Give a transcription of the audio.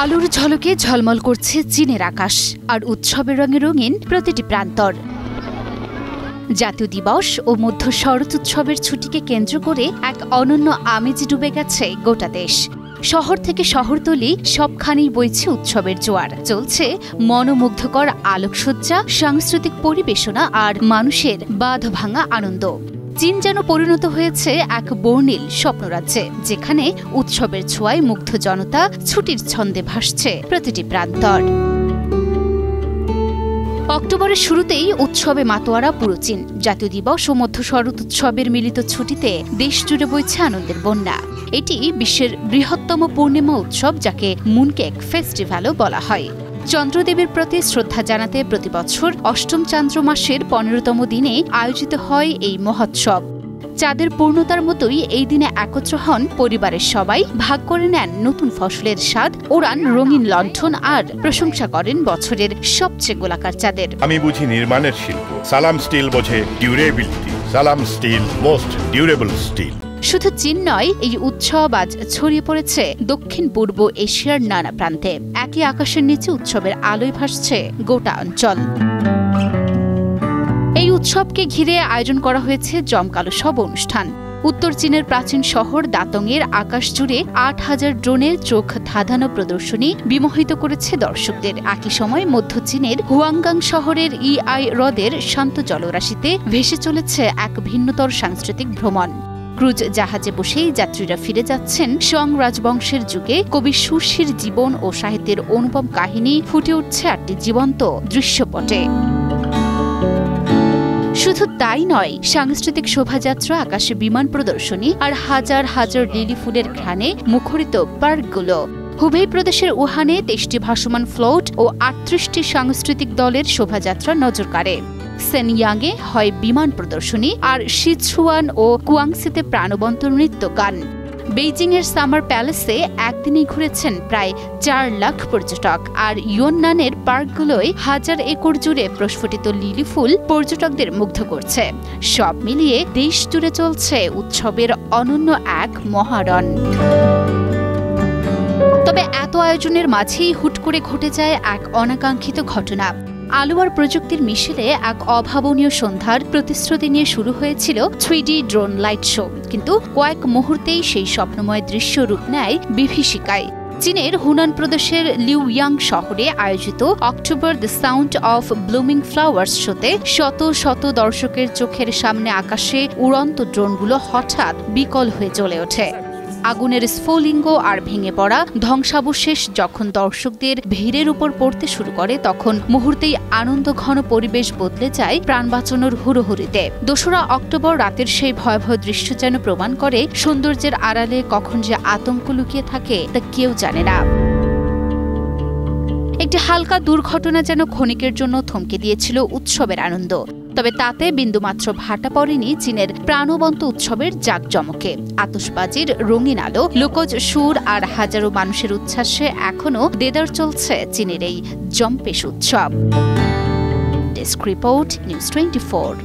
আলোর ঝলকে ঝলমল করছে চীনের আকাশ, আর উৎসবের রঙে রঙিন প্রতিটি প্রান্তর। জাতীয় দিবস ও মধ্য শরৎ উৎসবের ছুটিকে কেন্দ্র করে এক অনন্য আমেজে ডুবে গেছে গোটা দেশ। শহর থেকে শহরতলি সবখানেই বইছে উৎসবের জোয়ার। চলছে মনোমুগ্ধকর আলোকসজ্জা, সাংস্কৃতিক পরিবেশনা আর মানুষের বাঁধ ভাঙা আনন্দ। চীন যেন পরিণত হয়েছে এক বর্ণিল স্বপ্নরাজ্যে, যেখানে উৎসবের ছোঁয়ায় মুগ্ধ জনতা ছুটির ছন্দে ভাসছে প্রতিটি প্রান্তর। অক্টোবরের শুরুতেই উৎসবে মাতোয়ারা পুরো চীন। জাতীয় দিবস ও মধ্য শরৎ উৎসবের মিলিত ছুটিতে দেশ জুড়ে বইছে আনন্দের বন্যা। এটি বিশ্বের বৃহত্তম পূর্ণিমা উৎসব, যাকে মুনকেক ফেস্টিভ্যালও বলা হয়। চন্দ্রদেবীর প্রতি শ্রদ্ধা জানাতে প্রতিবছর অষ্টম চান্দ্র মাসের ১৫তম দিনে আয়োজিত হয় এই মহোৎসব। চাঁদের পূর্ণতার মতোই এই দিনে একত্র হন পরিবারের সবাই, ভাগ করে নেন নতুন ফসলের স্বাদ, ওড়ান রঙিন লণ্ঠন আর প্রশংসা করেন বছরের সবচেয়ে গোলাকার চাঁদের। আমি বুঝি নির্মাণের শিল্প, সালাম স্টিল বোঝে ডিউরেবিলিটি। সালাম স্টিল, মোস্ট ডিউরেবল স্টিল। শুধু চীন নয়, এই উৎসব আজ ছড়িয়ে পড়েছে দক্ষিণ পূর্ব এশিয়ার নানা প্রান্তে। একই আকাশের নিচে উৎসবের আলোয় ভাসছে গোটা অঞ্চল। এই উৎসবকে ঘিরে আয়োজন করা হয়েছে জমকালো সব অনুষ্ঠান। উত্তর চীনের প্রাচীন শহর দাতংয়ের আকাশ জুড়ে ৮,০০০ ড্রোনের চোখ ধাঁধানো প্রদর্শনী বিমোহিত করেছে দর্শকদের। একই সময় মধ্য চীনের হুয়াংগাং শহরের ইআই হ্রদের শান্ত জলরাশিতে ভেসে চলেছে এক ভিন্নতর সাংস্কৃতিক ভ্রমণ। ক্রুজ জাহাজে বসেই যাত্রীরা ফিরে যাচ্ছেন সং রাজবংশের যুগে। কবি সুশির জীবন ও সাহিত্যের অনুপম কাহিনী ফুটে উঠছে ৮টি জীবন্ত দৃশ্যপটে। শুধু তাই নয়, সাংস্কৃতিক শোভাযাত্রা, আকাশে বিমান প্রদর্শনী আর হাজার হাজার লিলি ফুলের ঘ্রাণে মুখরিত পার্কগুলো। হুবেই প্রদেশের উহানে ২৩টি ভাসমান ফ্লোট ও ৩৮টি সাংস্কৃতিক দলের শোভাযাত্রা নজর কাড়ে। সেনইয়াংয়ে হয় বিমান প্রদর্শনী, আর সিচুয়ান ও কুয়াংসিতে প্রাণবন্ত নৃত্য গান। বেইজিংয়ের সামার প্যালেসে একদিনেই ঘুরেছেন প্রায় ৪ লাখ পর্যটক, আর ইয়োননানের পার্কগুলোয় ১,০০০ একর জুড়ে প্রস্ফুটিত লিলি ফুল পর্যটকদের মুগ্ধ করছে। সব মিলিয়ে দেশ জুড়ে চলছে উৎসবের অনন্য এক মহারণ। তবে এত আয়োজনের মাঝেই হুট করে ঘটে যায় এক অনাকাঙ্ক্ষিত ঘটনা। আলো আর প্রযুক্তির মিশেলে এক অভাবনীয় সন্ধ্যার প্রতিশ্রুতি নিয়ে শুরু হয়েছিল 3D ড্রোন লাইট শো, কিন্তু কয়েক মুহূর্তেই সেই স্বপ্নময় দৃশ্য রূপ নেয় বিভীষিকায়। চীনের হুনান প্রদেশের লিউয়াং শহরে আয়োজিত October the sound of blooming flowers শোতে শত শত দর্শকের চোখের সামনে আকাশে উড়ন্ত ড্রোনগুলো হঠাৎ বিকল হয়ে জ্বলে ওঠে। আগুনের স্ফুলিঙ্গ আর ভেঙে পড়া ধ্বংসাবশেষ যখন দর্শকদের ভিড়ের উপর পড়তে শুরু করে, তখন মুহূর্তেই আনন্দঘন পরিবেশ বদলে যায় প্রাণ বাঁচানোর হুড়োহুড়িতে। ২রা অক্টোবর রাতের সেই ভয়াবহ দৃশ্য যেন প্রমাণ করে, সৌন্দর্যের আড়ালে কখন যে আতঙ্ক লুকিয়ে থাকে তা কেউ জানে না। একটি হালকা দুর্ঘটনা যেন ক্ষণিকের জন্য থমকে দিয়েছিল উৎসবের আনন্দ। তবে তাতে বিন্দুমাত্র ভাটা পড়েনি চীনের প্রাণবন্ত উৎসবের জাঁকজমকে। আতশবাজির রঙিন আলো, লোকজ সুর আর হাজারো মানুষের উচ্ছ্বাসে এখনও দেদার চলছে চীনের এই জম্পেশ উৎসব। Desk report, news 24।